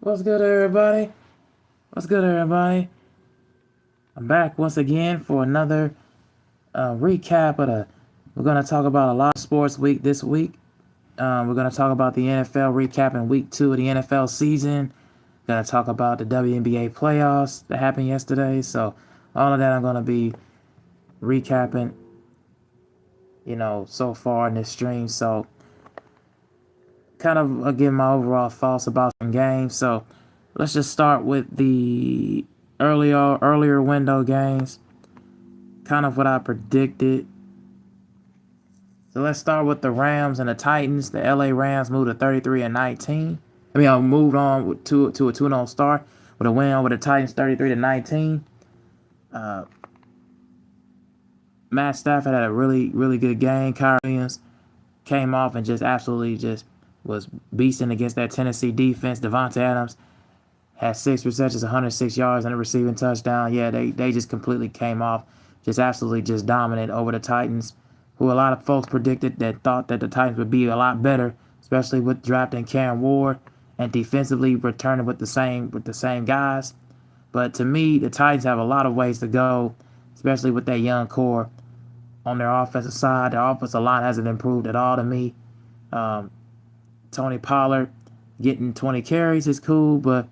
What's good, everybody? What's good, everybody? I'm back once again for another recap of the. We're gonna talk about a lot of sports week this week. We're gonna talk about the NFL recapping week 2 of the NFL season. Gonna talk about the WNBA playoffs that happened yesterday. So all of that I'm gonna be recapping. So far in this stream. So kind of give my overall thoughts about some games. So let's just start with the earlier window games. Kind of what I predicted. So let's start with the Rams and the Titans. The LA Rams moved to 33-19. Moved on to a 2-0 start with a win over the Titans 33-19. Matt Stafford had a really, really good game. Wayans came off and just absolutely just was beasting against that Tennessee defense. Devontae Adams had 6 receptions, 106 yards, and a receiving touchdown. Yeah, they just completely came off, just absolutely just dominant over the Titans, who a lot of folks predicted that thought that the Titans would be a lot better, especially with drafting Karen Ward and defensively returning with the same guys. But to me, the Titans have a lot of ways to go, especially with that young core on their offensive side. Their offensive line hasn't improved at all to me. Tony Pollard getting 20 carries is cool, but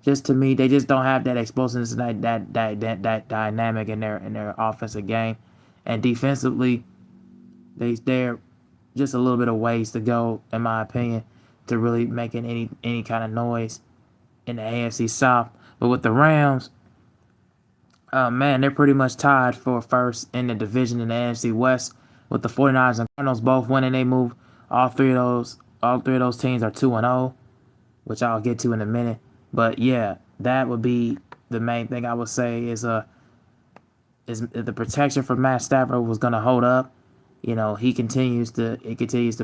just to me, they just don't have that explosiveness and that dynamic in their offensive game. And defensively, they're just a little bit of ways to go, in my opinion, to really making any kind of noise in the AFC South. But with the Rams, man, they're pretty much tied for first in the division in the NFC West with the 49ers and Cardinals both winning. They move all three of those teams are 2-0, which I'll get to in a minute. But yeah, that would be the main thing I would say is the protection for Matt Stafford was going to hold up. He continues to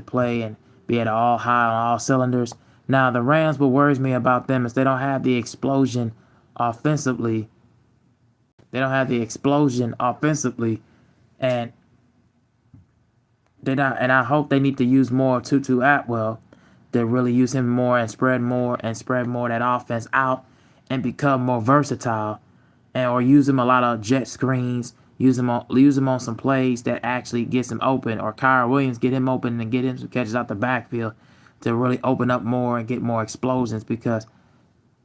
play and be at all high on all cylinders. Now the Rams, what worries me about them is they don't have the explosion offensively. And I hope they need to use more Tutu Atwell to really use him more and spread more that offense out and become more versatile, and or use him a lot of jet screens, use him on some plays that actually gets him open, or Kyron Williams get him open and get him some catches out the backfield to really open up more and get more explosions, because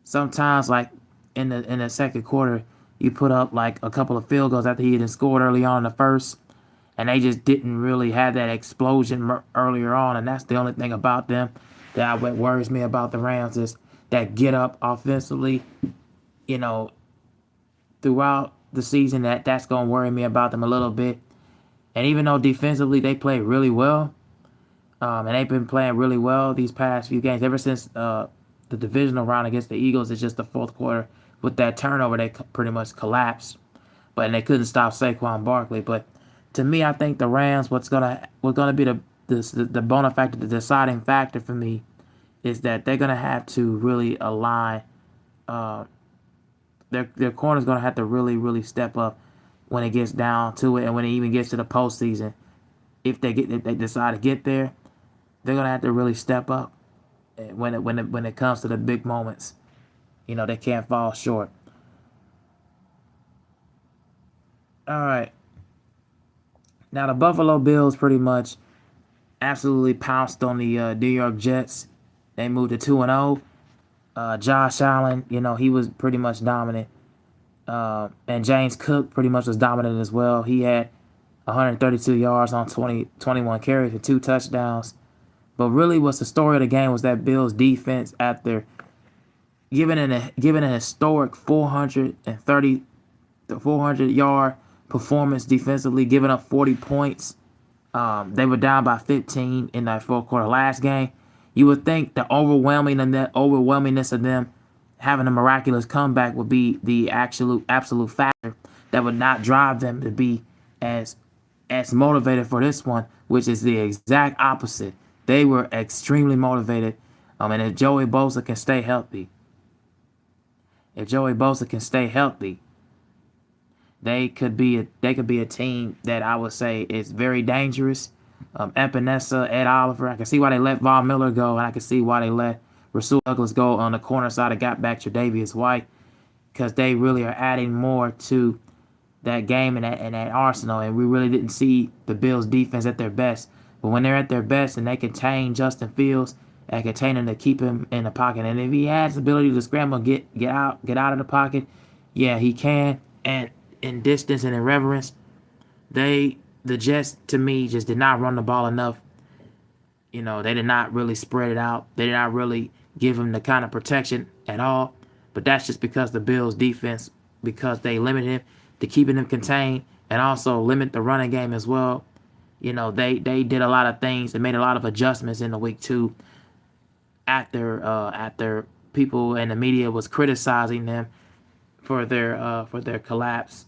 sometimes like in the second quarter you put up like a couple of field goals after he had scored early on in the first, and they just didn't really have that explosion earlier on, and that's the only thing about them that what worries me about the Rams is that get up offensively, throughout the season. That's going to worry me about them a little bit. And even though defensively they play really well, and they've been playing really well these past few games, ever since the divisional round against the Eagles, it's just the fourth quarter with that turnover they pretty much collapsed, but they couldn't stop Saquon Barkley. But to me, I think the Rams, what's gonna be the bona factor, the deciding factor for me, is that they're gonna have to really align. Their corner's gonna have to really step up when it gets down to it, and when it even gets to the postseason. If they decide to get there, they're gonna have to really step up when it comes to the big moments. They can't fall short. All right. Now the Buffalo Bills pretty much absolutely pounced on the New York Jets. They moved to 2-0. Josh Allen, he was pretty much dominant. And James Cook pretty much was dominant as well. He had 132 yards on 21 carries and 2 touchdowns. But really what's the story of the game was that Bills defense, after giving a historic 400-yard performance defensively, giving up 40 points. They were down by 15 in that fourth quarter last game. You would think the overwhelmingness of them having a miraculous comeback would be the absolute factor that would not drive them to be as motivated for this one, which is the exact opposite. They were extremely motivated. And if Joey Bosa can stay healthy, they could be a team that I would say is very dangerous. Epinesa, Ed Oliver, I can see why they let Von Miller go, and I can see why they let Rasul Douglas go on the corner side and got back Tre'Davious White, because they really are adding more to that game and that arsenal. And we really didn't see the Bills defense at their best. But when they're at their best and they contain Justin Fields and contain him to keep him in the pocket, and if he has the ability to scramble, get out of the pocket, yeah, he can. And in distance and in reverence, the Jets to me just did not run the ball enough. They did not really spread it out. They did not really give him the kind of protection at all. But that's just because the Bills defense, because they limited him to keeping him contained and also limit the running game as well. They did a lot of things. They made a lot of adjustments in the week 2 after people in the media was criticizing them for their collapse.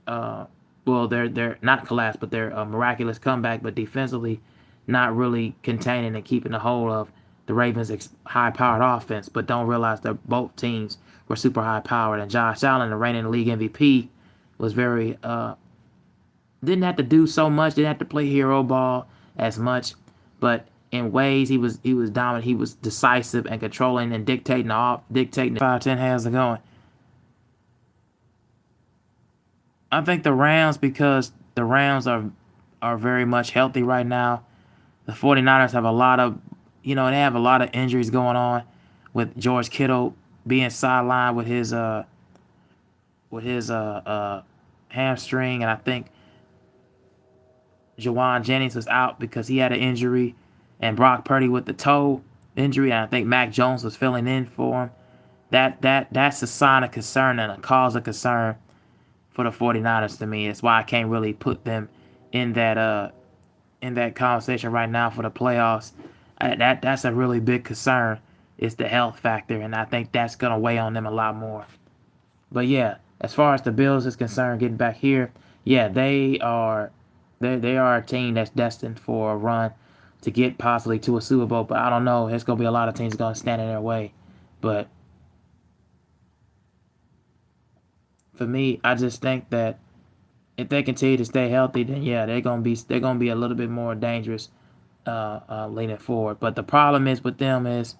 Well, they're not collapse, but their miraculous comeback, but defensively not really containing and keeping the hold of the Ravens' high-powered offense, but don't realize that both teams were super high-powered. And Josh Allen, the reigning league MVP, was very didn't have to do so much, didn't have to play hero ball as much, but in ways he was dominant. He was decisive and controlling and dictating 5-10 hands are going. I think the Rams, because the Rams are very much healthy right now. The 49ers have a lot of, they have a lot of injuries going on, with George Kittle being sidelined with his hamstring, and I think Jawan Jennings was out because he had an injury, and Brock Purdy with the toe injury, and I think Mac Jones was filling in for him. That's a sign of concern and a cause of concern for the 49ers to me. That's why I can't really put them in that conversation right now for the playoffs. That's a really big concern. It's the health factor, and I think that's gonna weigh on them a lot more. But yeah, as far as the Bills is concerned, getting back here, yeah, they are a team that's destined for a run to get possibly to a Super Bowl. But I don't know. There's gonna be a lot of teams gonna stand in their way. But for me, I just think that if they continue to stay healthy, then yeah, they're gonna be a little bit more dangerous leaning forward. But the problem is with them is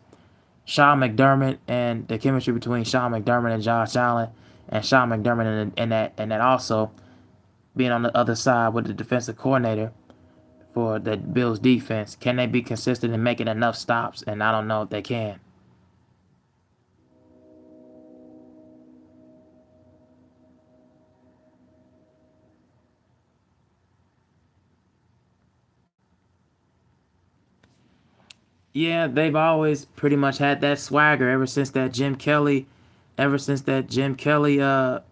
Sean McDermott and the chemistry between Sean McDermott and Josh Allen, and Sean McDermott and that also being on the other side with the defensive coordinator for the Bills defense. Can they be consistent in making enough stops? And I don't know if they can. Yeah, they've always pretty much had that swagger ever since that Jim Kelly in the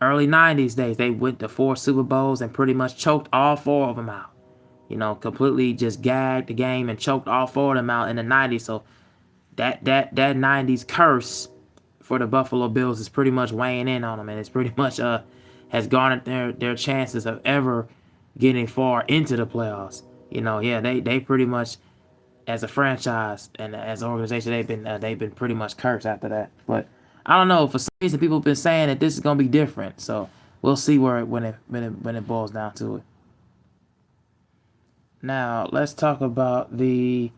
early '90s days. They went to 4 Super Bowls and pretty much choked all 4 of them out. Completely just gagged the game and choked all 4 of them out in the '90s. So that '90s curse for the Buffalo Bills is pretty much weighing in on them, and it's pretty much has garnered their chances of ever getting far into the playoffs. Yeah, they pretty much, as a franchise and as an organization, they've been pretty much cursed after that. But I don't know, for some reason people have been saying that this is gonna be different. So we'll see when it boils down to it. Now let's talk about let's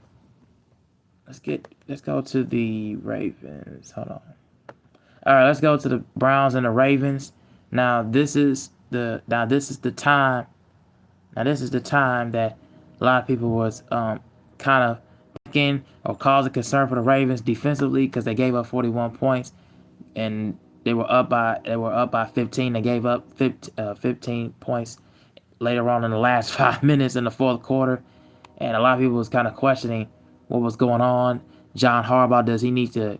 go to the Ravens. Hold on. All right, let's go to the Browns and the Ravens. This is the time. Now this is the time that a lot of people was kind of thinking or causing concern for the Ravens defensively, because they gave up 41 points and they were up by 15. They gave up 15 points later on in the last 5 minutes in the fourth quarter, and a lot of people was kind of questioning what was going on. John Harbaugh, does he need to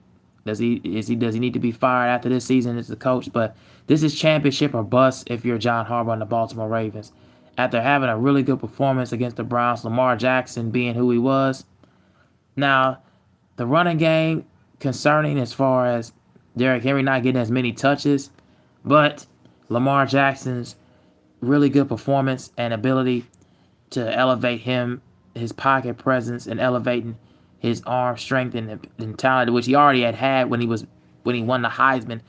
be fired after this season as the coach? But this is championship or bust if you're John Harbaugh and the Baltimore Ravens. After having a really good performance against the Browns, Lamar Jackson being who he was. Now, the running game concerning as far as Derrick Henry not getting as many touches, but Lamar Jackson's really good performance and ability to elevate his pocket presence, and elevating his arm strength and talent, which he already had when he won the Heisman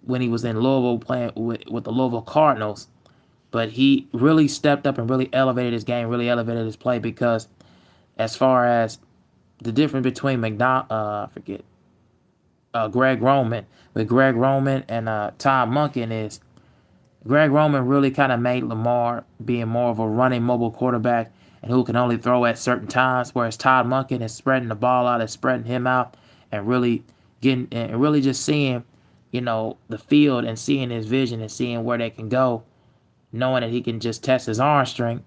when he was in Louisville playing with the Louisville Cardinals. But he really stepped up and really elevated his game, really elevated his play, because as far as the difference between Greg Roman and Todd Monken is Greg Roman really kind of made Lamar being more of a running mobile quarterback and who can only throw at certain times, whereas Todd Monken is spreading the ball out, is spreading him out, and really just seeing, the field and seeing his vision and seeing where they can go, knowing that he can just test his arm strength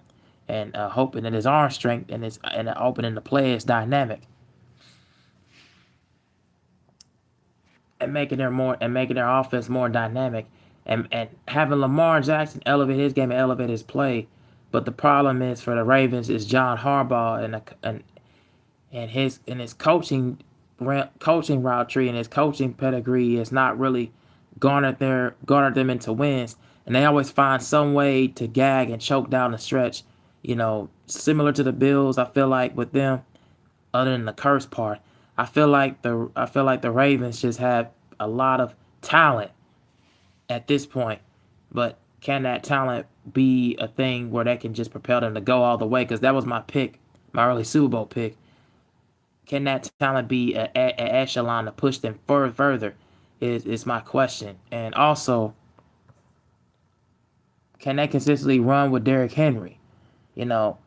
and hoping that his arm strength and opening the play is dynamic and making their offense more dynamic and having Lamar Jackson elevate his game and elevate his play. But the problem is for the Ravens is John Harbaugh and his coaching route tree and his coaching pedigree is not really garnered them into wins, and they always find some way to gag and choke down the stretch. Similar to the Bills, I feel like with them, other than the curse part, I feel like the Ravens just have a lot of talent at this point, but can that talent be a thing where they can just propel them to go all the way? Because that was my pick, my early Super Bowl pick. Can that talent be an echelon to push them further? Is my question. And also, can they consistently run with Derrick Henry? You know,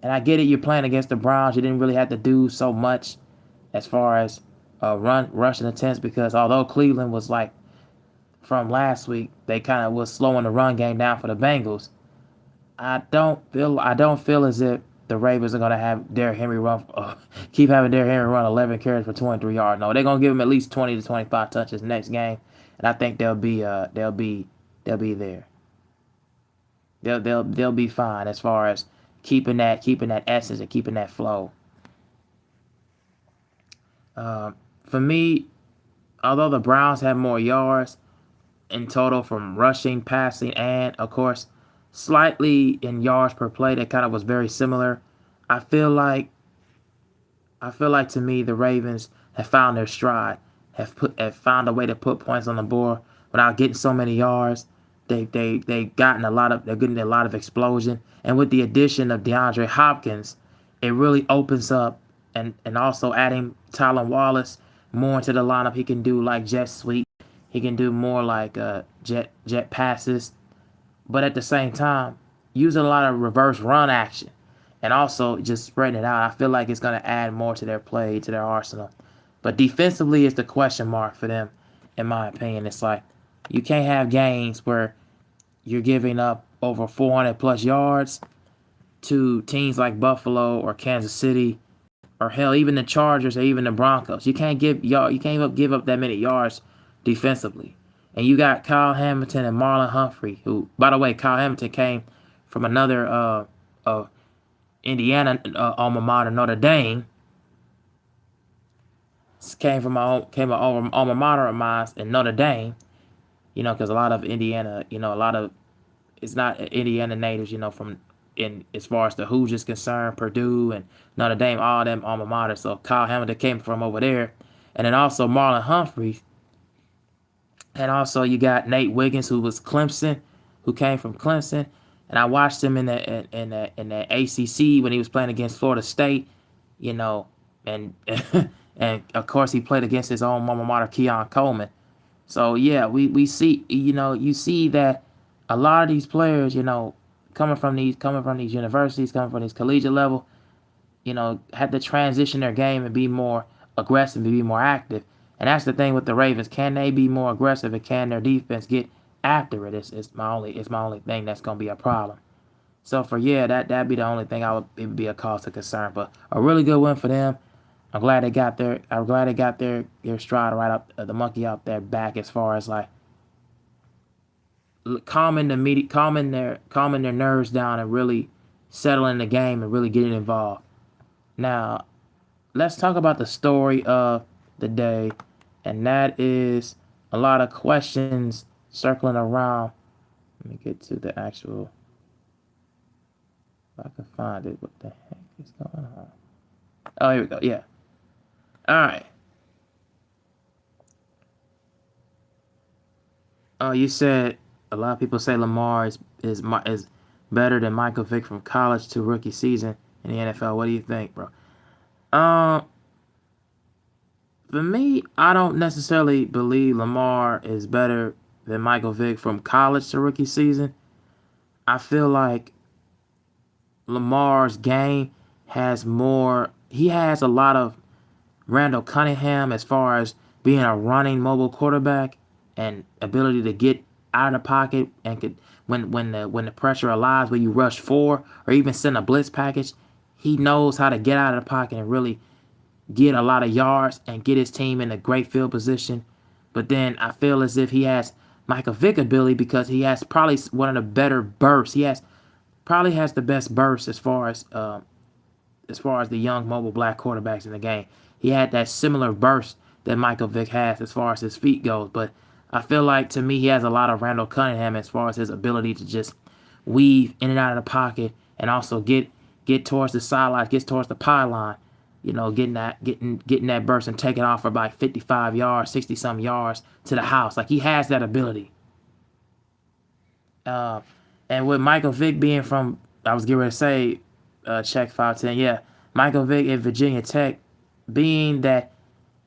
and I get it. You're playing against the Browns. You didn't really have to do so much as far as rushing attempts because although Cleveland was like from last week, they kind of was slowing the run game down for the Bengals. I don't feel as if the Ravens are gonna have Derrick Henry keep having Derrick Henry run 11 carries for 23 yards. No, they're gonna give him at least 20 to 25 touches next game, and I think they'll be there. They'll be fine as far as keeping that essence and keeping that flow. For me, although the Browns have more yards in total from rushing, passing, and of course, slightly in yards per play, that kind of was very similar. I feel like to me the Ravens have found their stride, have found a way to put points on the board without getting so many yards. They're getting a lot of explosion, and with the addition of DeAndre Hopkins, it really opens up and also adding Tylan Wallace more into the lineup. He can do like jet sweep. He can do more like jet passes, but at the same time, using a lot of reverse run action and also just spreading it out. I feel like it's going to add more to their play, to their arsenal. But defensively is the question mark for them, in my opinion. It's like you can't have games where you're giving up over 400 plus yards to teams like Buffalo or Kansas City or hell, even the Chargers or even the Broncos. You can't give up that many yards defensively. And you got Kyle Hamilton and Marlon Humphrey, who, by the way, Kyle Hamilton came from another Indiana alma mater, Notre Dame. Came an alma mater of mine in Notre Dame. Because a lot of Indiana, it's not Indiana natives, from in as far as the Hoosiers concerned, Purdue and Notre Dame, all them alma mater. So Kyle Hamilton came from over there, and then also Marlon Humphrey, and also you got Nate Wiggins, who came from Clemson, and I watched him in the ACC when he was playing against Florida State, and and of course he played against his own alma mater, Keon Coleman. So yeah, we see you see that a lot of these players, coming from these universities, coming from these collegiate level, had to transition their game and be more aggressive and be more active. And that's the thing with the Ravens. Can they be more aggressive and can their defense get after it? It's my only thing that's gonna be a problem. So for yeah, that'd be the only thing it would be a cause of concern. But a really good win for them. I'm glad they got their stride right up the monkey out their back as far as like calming their nerves down and really settling the game and really getting involved. Now let's talk about the story of the day, and that is a lot of questions circling around. Let me get to the actual. If I can find it, what the heck is going on? Oh, here we go. Yeah. All right. Oh, you said a lot of people say Lamar is better than Michael Vick from college to rookie season in the NFL. What do you think, bro? Um, for me, I don't necessarily believe Lamar is better than Michael Vick from college to rookie season. I feel like Lamar's game has more. He has a lot of Randall Cunningham as far as being a running mobile quarterback and ability to get out of the pocket and could when the pressure allows where you rush four or even send a blitz package, he knows how to get out of the pocket and really get a lot of yards and get his team in a great field position. But then I feel as if he has Michael Vick ability because he has probably one of the better bursts. He has probably has the best burst as far as the young mobile black quarterbacks in the game. He had that similar burst that Michael Vick has as far as his feet goes. But I feel like to me he has a lot of Randall Cunningham as far as his ability to just weave in and out of the pocket and also get towards the sideline, get towards the pylon. You know, getting that burst and taking off for about 55 yards, 60 some yards to the house. Like he has that ability. Uh, and with Michael Vick being from, I was getting ready to say, check 510. Yeah, Michael Vick at Virginia Tech, being that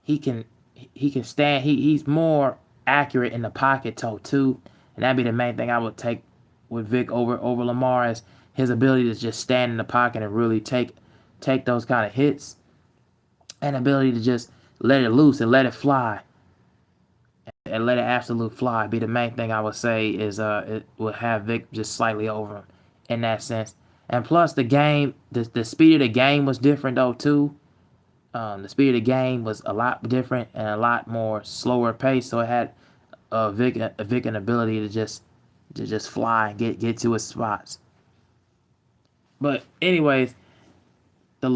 he can he can stand. He's more accurate in the pocket toe too, and that'd be the main thing I would take with Vick over Lamar is his ability to just stand in the pocket and really take those kind of hits, and ability to just let it loose and let it fly and let it absolute fly be the main thing I would say is it would have Vic just slightly over him in that sense. And plus the game, the speed of the game was different though too. The speed of the game was a lot different and a lot more slower pace, so it had Vic an ability to just fly and get to his spots. But anyways, the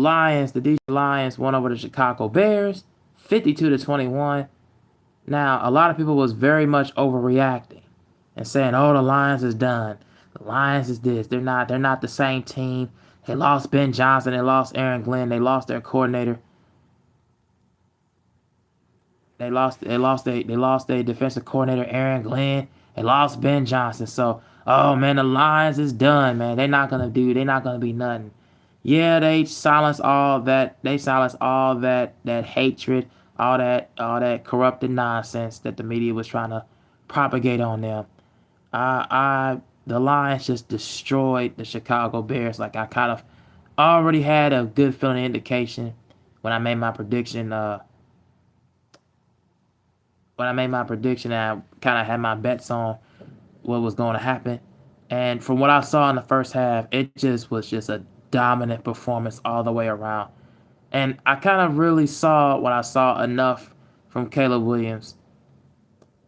Detroit Lions won over the Chicago Bears, 52-21. Now, a lot of people was very much overreacting and saying, "Oh, the Lions is done. The Lions is this. They're not the same team. They lost Ben Johnson. They lost Aaron Glenn. They lost their coordinator. They lost their defensive coordinator Aaron Glenn. They lost Ben Johnson. So, oh man, the Lions is done, man. They're not gonna be nothing. Yeah, they silence all that. They silence all that hatred, all that corrupted nonsense that the media was trying to propagate on them. The Lions just destroyed the Chicago Bears. Like I kind of already had a good feeling indication when I made my prediction. When I made my prediction, I kind of had my bets on what was going to happen. And from what I saw in the first half, it just was just a dominant performance all the way around. And I kind of really saw what I saw enough from Caleb Williams.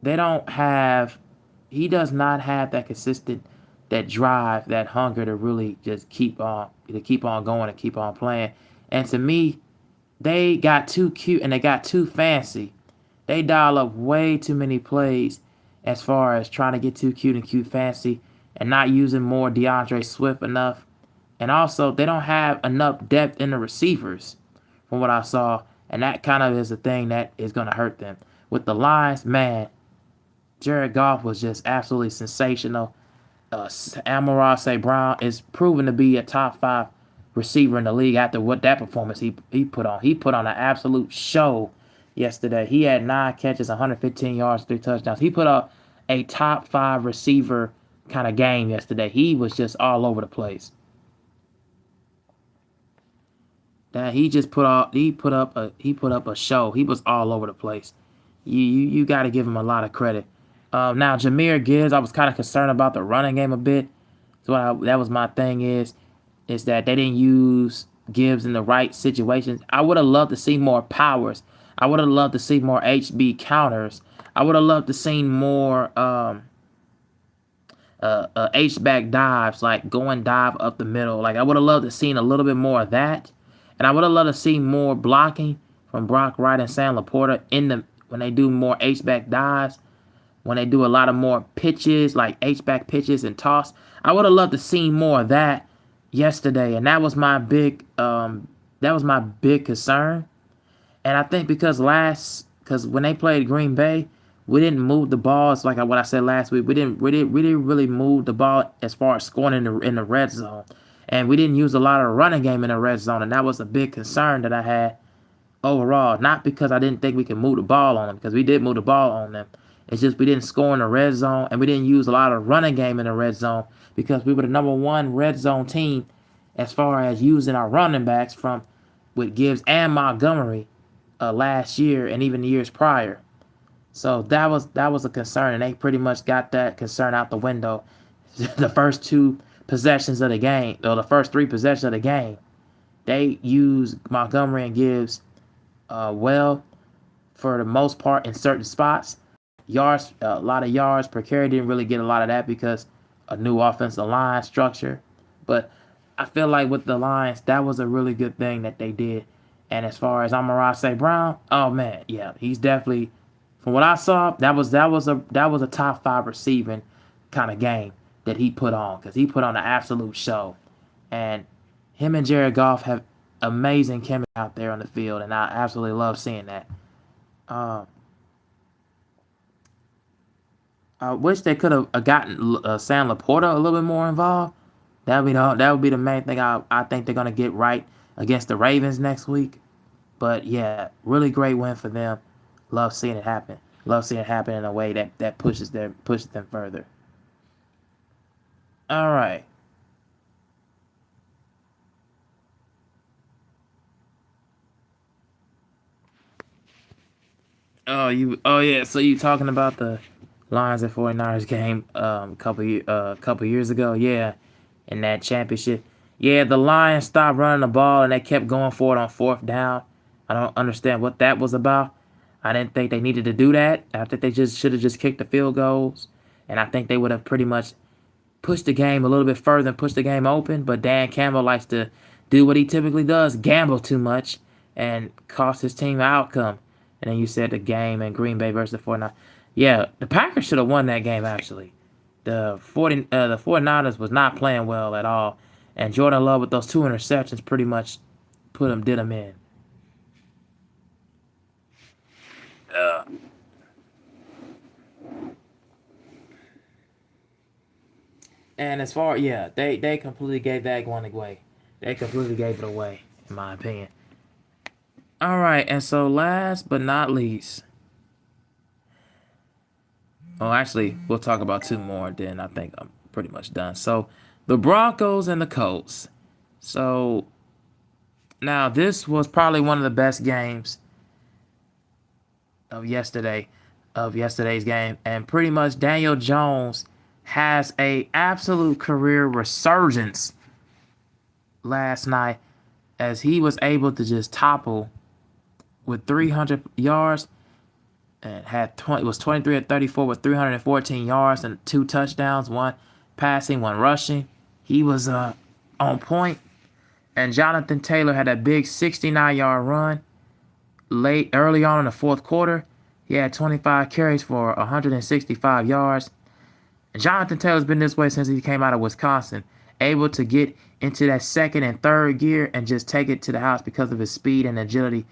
They don't have, he does not have that consistent, that drive, that hunger to really just keep on going and keep on playing. And to me, they got too cute and they got too fancy. They dial up way too many plays as far as trying to get too cute and cute fancy and not using more DeAndre Swift enough. And also, they don't have enough depth in the receivers from what I saw. And that kind of is the thing that is going to hurt them. With the Lions, man, Jared Goff was just absolutely sensational. Amon-Ra St. Brown is proven to be a top five receiver in the league after what that performance he put on. He put on an absolute show yesterday. He had 9 catches, 115 yards, 3 touchdowns. He put up a top five receiver kind of game yesterday. He was just all over the place. That he put up a show. He was all over the place. You got to give him a lot of credit. Now Jahmyr Gibbs, I was kind of concerned about the running game a bit. So that was my thing is that they didn't use Gibbs in the right situations. I would have loved to see more powers. I would have loved to see more HB counters. I would have loved to see more H-back dives, like going dive up the middle. Like I would have loved to see a little bit more of that. And I would have loved to see more blocking from Brock Wright and Sam Laporta when they do more H-back dives, when they do a lot of more pitches, like H-back pitches and toss. I would have loved to see more of that yesterday, and that was my big concern. And I think because when they played Green Bay, we didn't move the ball. It's like what I said last week. We didn't really move the ball as far as scoring in the red zone. And we didn't use a lot of running game in the red zone, and that was a big concern that I had overall. Not because I didn't think we could move the ball on them, because we did move the ball on them. It's just we didn't score in the red zone, and we didn't use a lot of running game in the red zone because we were the #1 red zone team as far as using our running backs from with Gibbs and Montgomery last year and even the years prior. So that was a concern, and they pretty much got that concern out the window. The first 2 possessions of the game, or the first 3 possessions of the game, they used Montgomery and Gibbs well for the most part in certain spots. Yards, a lot of yards per carry. Didn't really get a lot of that because a new offensive line structure. But I feel like with the Lions, that was a really good thing that they did. And as far as Amon-Ra St. Brown, oh man, yeah, he's definitely, from what I saw, that was a top 5 receiving kind of game that he put on, because he put on an absolute show. And him and Jared Goff have amazing chemistry out there on the field, and I absolutely love seeing that. Um, I wish they could have gotten Sam Laporta a little bit more involved. That would be the main thing I think they're gonna get right against the Ravens next week. But yeah, really great win for them. Love seeing it happen. Love seeing it happen in a way that pushes them further. All right. Oh yeah. So you talking about the Lions and 49ers game couple years ago? Yeah, in that championship. Yeah, the Lions stopped running the ball and they kept going for it on 4th down. I don't understand what that was about. I didn't think they needed to do that. I think they just should have just kicked the field goals, and I think they would have pretty much push the game a little bit further and push the game open. But Dan Campbell likes to do what he typically does, gamble too much, and cost his team an outcome. And then you said the game in Green Bay versus the 49ers. Yeah, the Packers should have won that game, actually. The 49ers was not playing well at all. And Jordan Love with those 2 interceptions pretty much did him in. Uh, and as far, yeah, they completely gave that one away. They completely gave it away, in my opinion. All right, and so last but not least, oh, actually, we'll talk about 2 more, then I think I'm pretty much done. So, the Broncos and the Colts. So, now this was probably one of the best games of yesterday's game, and pretty much Daniel Jones has a absolute career resurgence last night as he was able to just topple with 300 yards and was 23 of 34 with 314 yards and 2 touchdowns, 1 passing, 1 rushing. He was on point. And Jonathan Taylor had a big 69-yard run early on in the 4th quarter. He had 25 carries for 165 yards. And Jonathan Taylor's been this way since he came out of Wisconsin, able to get into that 2nd and 3rd gear and just take it to the house because of his speed and agility.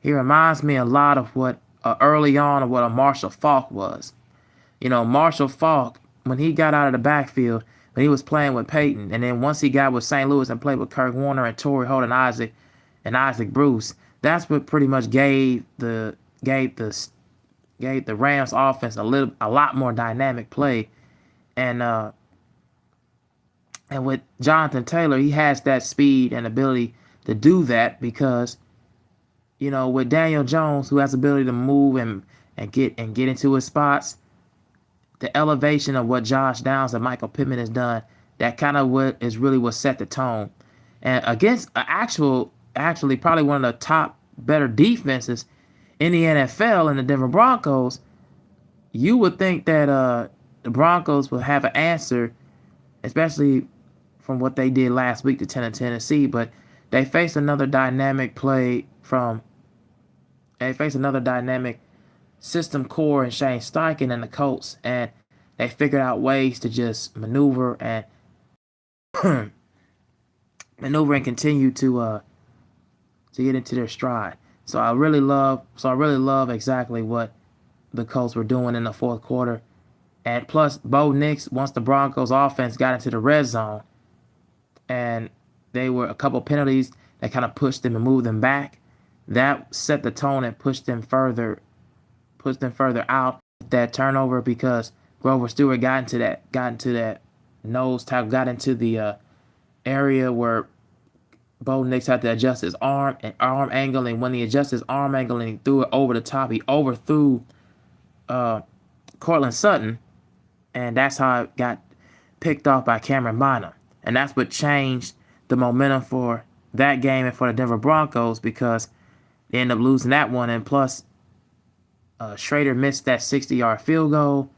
He reminds me a lot of what early on of what a Marshall Faulk was. You know, Marshall Faulk, when he got out of the backfield, when he was playing with Peyton, and then once he got with St. Louis and played with Kirk Warner and Torrey Holt and Isaac Bruce, that's what pretty much gave the Rams offense a lot more dynamic play. And with Jonathan Taylor, he has that speed and ability to do that because, you know, with Daniel Jones, who has the ability to move and get into his spots, the elevation of what Josh Downs and Michael Pittman has done, that kind of what set the tone. And against actually probably one of the top better defenses in the NFL in the Denver Broncos, you would think that the Broncos will have an answer, especially from what they did last week to Tennessee. But they face another dynamic system core in Shane Steichen and the Colts, and they figured out ways to just maneuver and continue to get into their stride. So I really love exactly what the Colts were doing in the 4th quarter. And plus, Bo Nix, once the Broncos offense got into the red zone, and they were a couple penalties that kind of pushed them and moved them back. That set the tone and pushed them further out that turnover because Grover Stewart got into that nose tackle, got into the area where Bo Nix had to adjust his arm angle, and when he adjusted his arm angle and he threw it over the top, he overthrew Cortland Sutton, and that's how it got picked off by Cameron Bynum. And that's what changed the momentum for that game and for the Denver Broncos because they ended up losing that one. And plus, Schrader missed that 60-yard field goal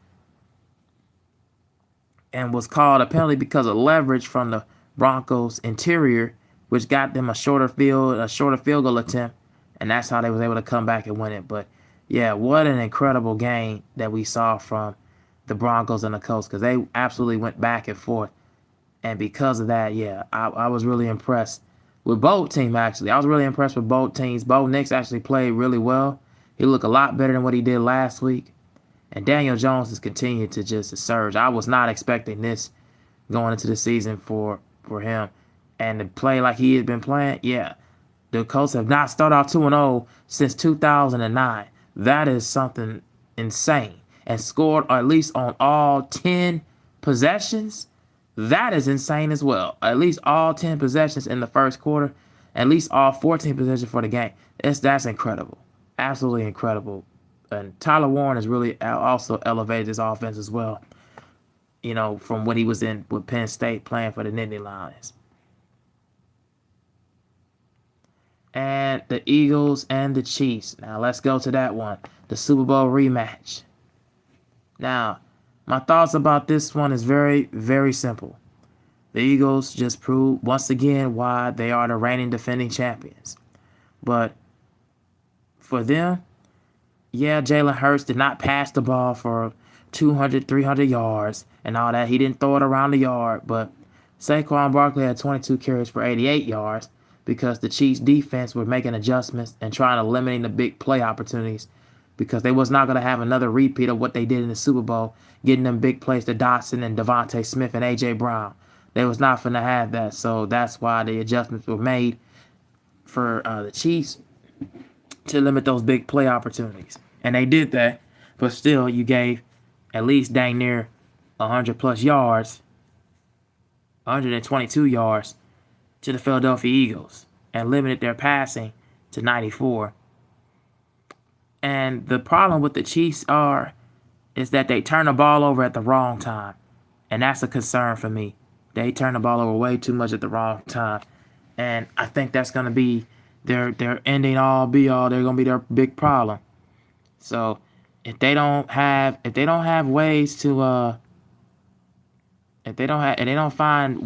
and was called a penalty because of leverage from the Broncos interior, which got them a shorter field goal attempt. And that's how they was able to come back and win it. But, yeah, what an incredible game that we saw from the Broncos and the Colts because they absolutely went back and forth. And because of that, yeah, I was really impressed with both teams, actually. I was really impressed with both teams. Bo Nix actually played really well. He looked a lot better than what he did last week. And Daniel Jones has continued to just surge. I was not expecting this going into the season for him. And to play like he had been playing, yeah. The Colts have not started off 2-0 since 2009. That is something insane. And scored at least on all 10 possessions. That is insane as well. At least all 10 possessions in the first quarter. At least all 14 possessions for the game. That's incredible. Absolutely incredible. And Tyler Warren has really also elevated his offense as well. You know, from when he was in with Penn State playing for the Nittany Lions. And the Eagles and the Chiefs. Now let's go to that one. The Super Bowl rematch. Now, my thoughts about this one is very, very simple. The Eagles just proved once again why they are the reigning defending champions. But for them, yeah, Jalen Hurts did not pass the ball for 200, 300 yards and all that. He didn't throw it around the yard. But Saquon Barkley had 22 carries for 88 yards because the Chiefs defense were making adjustments and trying to eliminate the big play opportunities because they was not going to have another repeat of what they did in the Super Bowl, getting them big plays to Dotson and Devontae Smith and A.J. Brown. They was not going to have that, so that's why the adjustments were made for the Chiefs to limit those big play opportunities. And they did that, but still you gave at least dang near 100-plus yards, 122 yards to the Philadelphia Eagles and limited their passing to 94. And the problem with the Chiefs is that they turn the ball over at the wrong time. And that's a concern for me. They turn the ball over way too much at the wrong time. And I think that's going to be their ending all be all. They're going to be their big problem. So if they don't have ways to if they don't find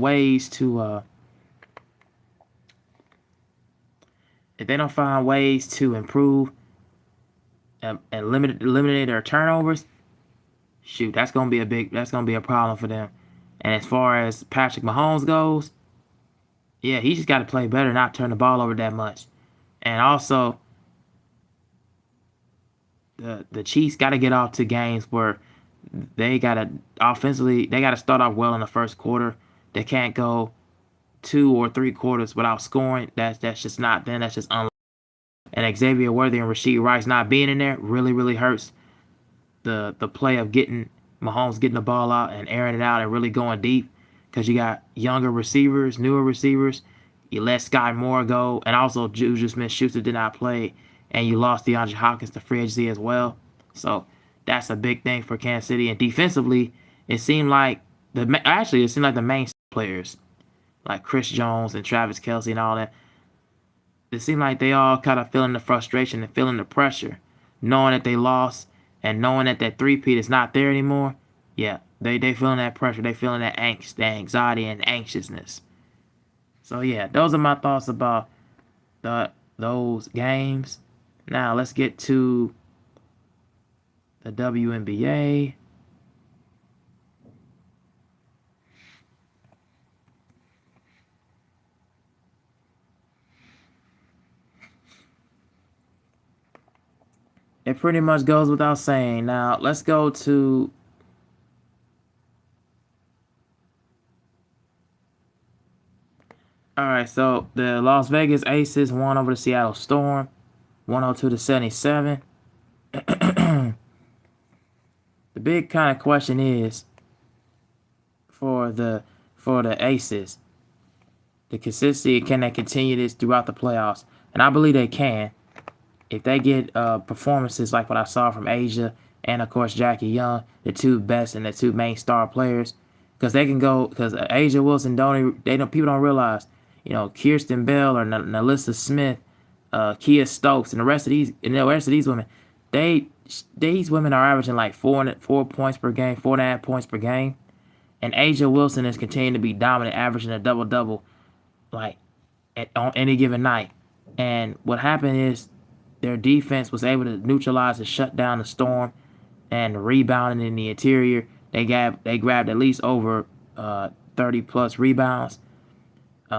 ways to improve and eliminate their turnovers, shoot, that's gonna be a problem for them. And as far as Patrick Mahomes goes, yeah, he just got to play better, not turn the ball over that much. And also, the Chiefs got to get off to games where they got to start off well in the first quarter. They can't go 2 or 3 quarters without scoring. That's just not then. That's just unlikely. And Xavier Worthy and Rashid Rice not being in there really, really hurts the play of getting Mahomes getting the ball out and airing it out and really going deep because you got younger receivers, newer receivers. You let Sky Moore go, and also Juju Smith-Schuster did not play, and you lost DeAndre Hopkins to free agency as well. So that's a big thing for Kansas City. And defensively, it seemed like the main players like Chris Jones and Travis Kelce and all that, it seemed like they all kind of feeling the frustration and feeling the pressure, knowing that they lost and knowing that that three-peat is not there anymore. Yeah, they feeling that pressure. They feeling that angst, that anxiety and anxiousness. So, yeah, those are my thoughts about those games. Now, let's get to the WNBA. It pretty much goes without saying. Now, let's go to all right, right, so the Las Vegas Aces won over the Seattle Storm, 102-77. The big kind of question is for the Aces, the consistency, can they continue this throughout the playoffs? And I believe they can if they get performances like what I saw from Asia and of course Jackie Young, the two best and the two main star players, because they can go. Because Asia Wilson people don't realize, Kirsten Bell or Nalissa Smith, Kia Stokes, and the rest of these women, these women are averaging like 4 points per game, 4.5 points per game, and Asia Wilson is continuing to be dominant, averaging a double like on any given night. And what happened is their defense was able to neutralize and shut down the Storm, and rebounding in the interior. They grabbed at least over 30 plus rebounds.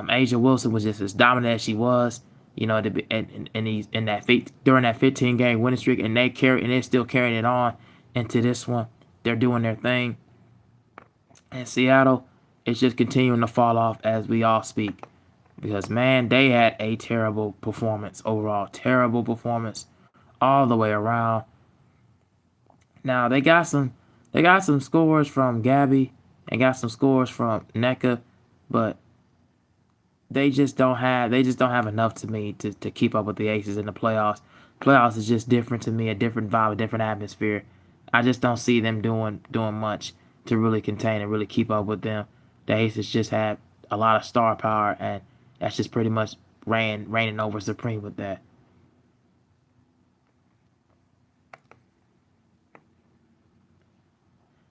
Asia Wilson was just as dominant as she was, during that 15-game winning streak, and they're still carrying it on into this one. They're doing their thing. And Seattle is just continuing to fall off as we all speak. Because, man, they had a terrible performance overall. Terrible performance all the way around. Now, they got some scores from Gabby and got some scores from NECA, but they just don't have enough to me to keep up with the Aces in the playoffs. Playoffs is just different to me, a different vibe, a different atmosphere. I just don't see them doing much to really contain and really keep up with them. The Aces just had a lot of star power, and that's just pretty much reigning over supreme with that.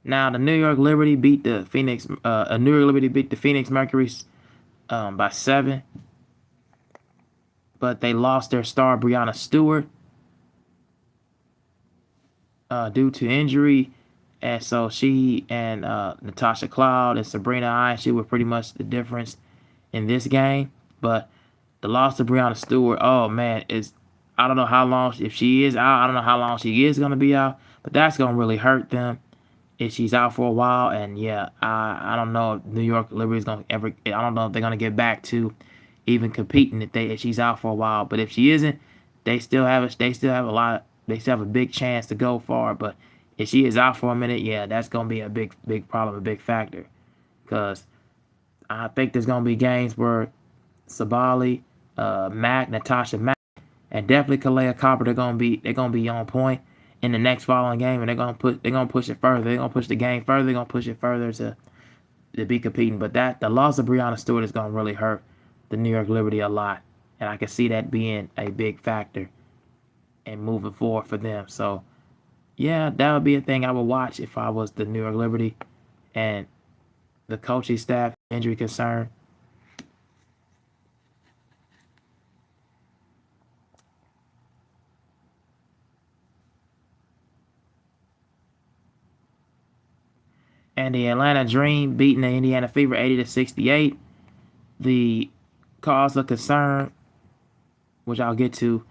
Now the New York Liberty beat the Phoenix. New York Liberty beat the Phoenix Mercury by 7, but they lost their star Breanna Stewart due to injury, and so she and Natasha Cloud and Sabrina Ionescu were pretty much the difference in this game. But the loss of Breanna Stewart, oh man, I don't know how long, if she is out, I don't know how long she is gonna be out, but that's gonna really hurt them if she's out for a while. And yeah, I don't know if New York Liberty's gonna ever. I don't know if they're gonna get back to even competing if she's out for a while. But if she isn't, they still have a big chance to go far. But if she is out for a minute, yeah, that's gonna be a big problem, a big factor, because I think there's gonna be games where Sabali, Natasha Mack, and definitely Kalea Copper, they're gonna be on point in the next following game, and they're gonna push it further. They're gonna push the game further. They're gonna push it further to be competing. But the loss of Breanna Stewart is gonna really hurt the New York Liberty a lot, and I can see that being a big factor and moving forward for them. So yeah, that would be a thing I would watch if I was the New York Liberty and the coaching staff injury concern. And the Atlanta Dream beating the Indiana Fever 80-68. The cause of concern, which I'll get to,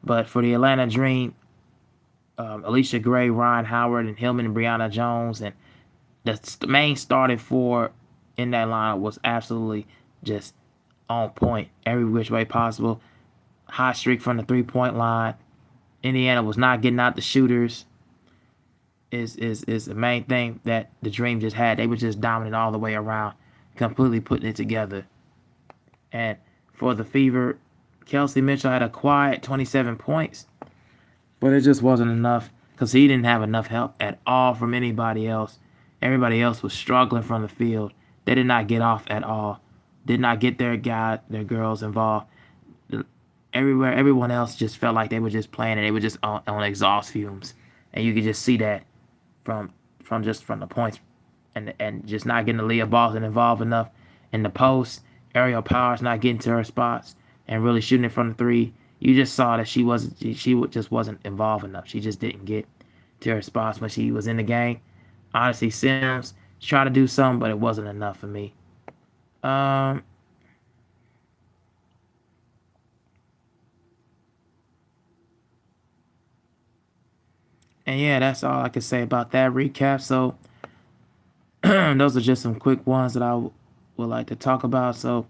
but for the Atlanta Dream, Alicia Gray, Ryan Howard, and Hillman and Brianna Jones, and the main starting four in that lineup was absolutely just on point, every which way possible. Hot streak from the 3-point line. Indiana was not getting out the shooters. Is the main thing that the Dream just had. They were just dominant all the way around, completely putting it together. And for the Fever, Kelsey Mitchell had a quiet 27 points, but it just wasn't enough because he didn't have enough help at all from anybody else. Everybody else was struggling from the field. They did not get off at all. Did not get their girls involved. Everyone else just felt like they were just playing and they were just on exhaust fumes, and you could just see that from the points, and just not getting Aaliyah Boston involved enough in the post. Ariel Powers not getting to her spots and really shooting it from the three. You just saw that she just wasn't involved enough. She just didn't get to her spots when she was in the game. Honestly, Sims tried to do something, but it wasn't enough for me. And yeah, that's all I can say about that recap. So those are just some quick ones that I would like to talk about. So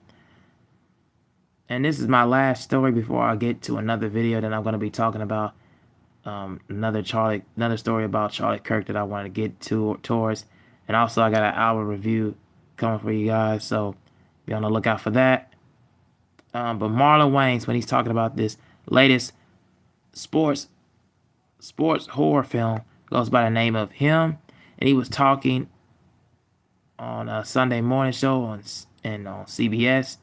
And this is my last story before I get to another video that I'm going to be talking about. Another story about Charlie Kirk that I want to get towards, and also I got an album review coming for you guys, so be on the lookout for that. But Marlon Wayans, when he's talking about this latest sports horror film, goes by the name of Him, and he was talking on a Sunday morning show on CBS.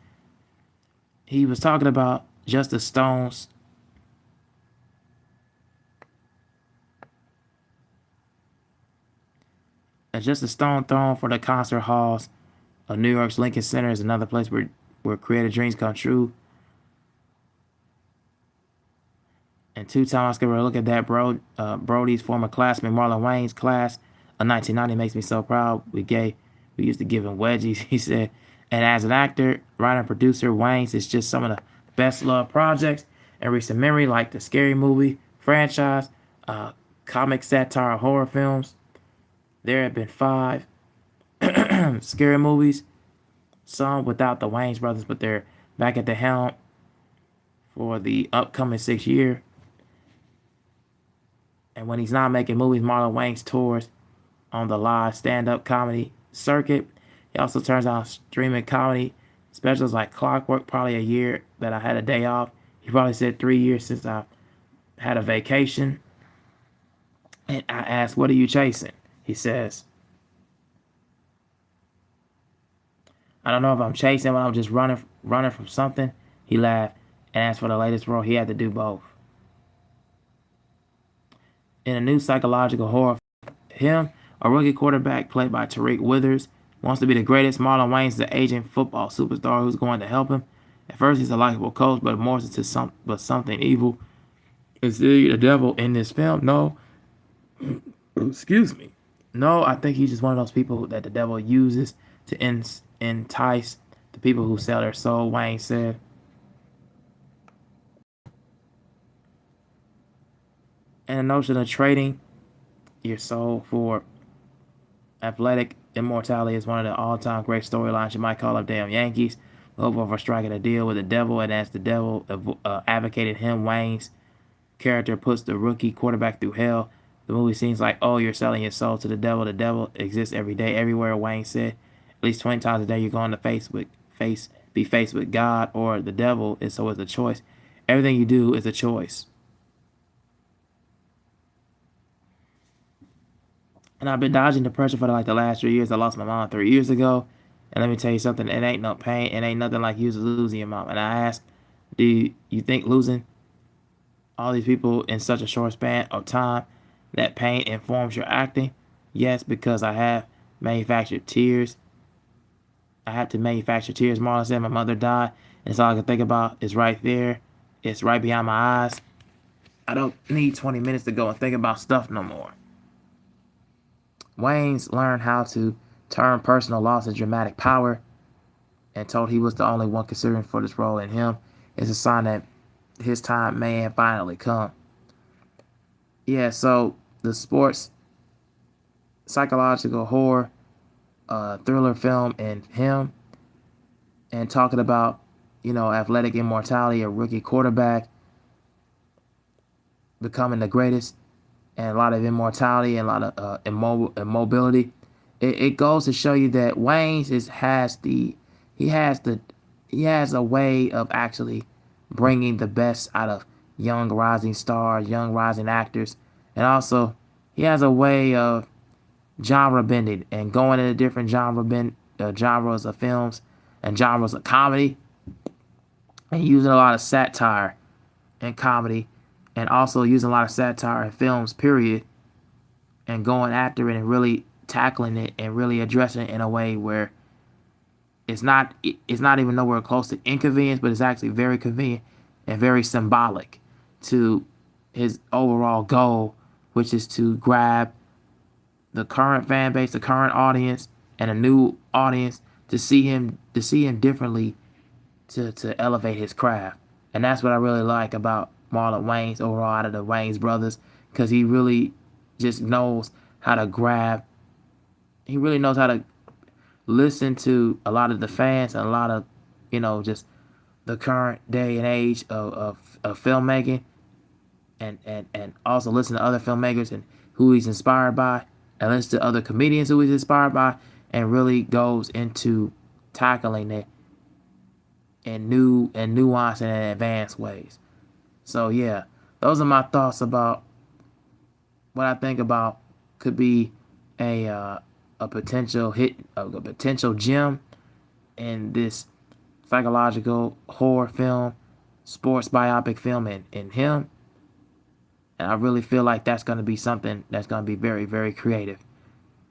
He was talking about Justice Stone's just a stone thrown for the concert halls of New York's Lincoln Center is another place where creative dreams come true. And two-time Oscar winner, look at that, bro. Brody's former classmate, Marlon Wayans' class of 1990 makes me so proud. We used to give him wedgies, he said. And as an actor, writer, and producer, Wayans is just some of the best loved projects in recent memory, like the Scary Movie franchise, comic satire horror films. There have been 5 scary movies, some without the Wayans brothers, but they're back at the helm for the upcoming 6th year. And when he's not making movies, Marlon Wayans tours on the live stand-up comedy circuit. He also turns out streaming comedy specials like Clockwork, probably a year that I had a day off. He probably said 3 years since I had a vacation. And I asked, what are you chasing? He says, I don't know if I'm chasing, but I'm just running from something. He laughed and asked for the latest role. He had to do both. In a new psychological horror, Him, a rookie quarterback played by Tariq Withers, wants to be the greatest. Marlon Wayans is the aging football superstar who's going to help him. At first, he's a likable coach, but more into something evil. Is he the devil in this film? No. Excuse me. No, I think he's just one of those people that the devil uses to entice the people who sell their soul, Wayne said. And the notion of trading your soul for athletic immortality is one of the all-time great storylines. You might call up damn Yankees over striking a deal with the devil, and as the devil advocated him, Wayne's character puts the rookie quarterback through hell. The movie seems like, oh, you're selling your soul to the devil. The devil exists every day, everywhere, Wayne said. At least 20 times a day you're going to be faced with God or the devil, and so it's a choice. Everything you do is a choice. And I've been dodging depression for like the last 3 years. I lost my mom 3 years ago. And let me tell you something, it ain't no pain. It ain't nothing like you losing your mom. And I asked, do you think losing all these people in such a short span of time, that pain informs your acting? Yes, because I have manufactured tears. I have to manufacture tears. Marlon said my mother died. And it's all I can think about is right there. It's right behind my eyes. I don't need 20 minutes to go and think about stuff no more. Wayans learned how to turn personal loss into dramatic power and told he was the only one considering for this role, in Him is a sign that his time may have finally come. Yeah, so the sports psychological horror thriller film in Him, and talking about, athletic immortality, a rookie quarterback becoming the greatest, and a lot of immortality and a lot of immobility. It goes to show you that Wayans has a way of actually bringing the best out of young rising stars, young rising actors, and also he has a way of genre bending and going into different genres of films and genres of comedy, and using a lot of satire and comedy, and also using a lot of satire in films, period, and going after it and really tackling it and really addressing it in a way where it's not even nowhere close to inconvenience, but it's actually very convenient and very symbolic to his overall goal, which is to grab the current fan base, the current audience, and a new audience to see him differently, to elevate his craft. And that's what I really like about Marlon Wayans overall out of the Wayans brothers, because he really just knows how to grab. He really knows how to listen to a lot of the fans and a lot of, just the current day and age of filmmaking, and also listen to other filmmakers and who he's inspired by, and listen to other comedians who he's inspired by, and really goes into tackling it in new and nuanced and advanced ways. So yeah, those are my thoughts about what I think about could be a potential hit, a potential gem in this psychological horror film, sports biopic film in him. And I really feel like that's going to be something that's going to be very, very creative.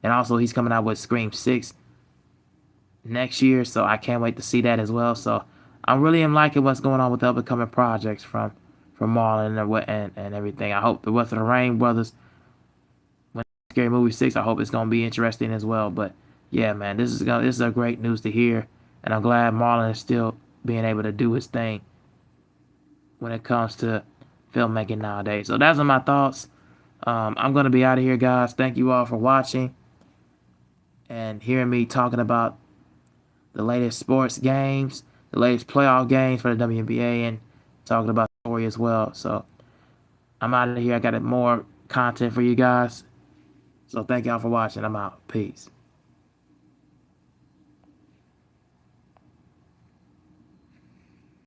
And also, he's coming out with Scream 6 next year, so I can't wait to see that as well. So I really am liking what's going on with the upcoming projects from Marlon and everything. I hope the rest of the Rain brothers, when Scary Movie 6, I hope it's going to be interesting as well. But yeah, man, this is a great news to hear, and I'm glad Marlon is still being able to do his thing when it comes to filmmaking nowadays. So that's my thoughts. I'm going to be out of here, guys. Thank you all for watching and hearing me talking about the latest sports games, the latest playoff games for the WNBA, and talking about the story as well. So I'm out of here. I got more content for you guys. So thank y'all for watching. I'm out. Peace.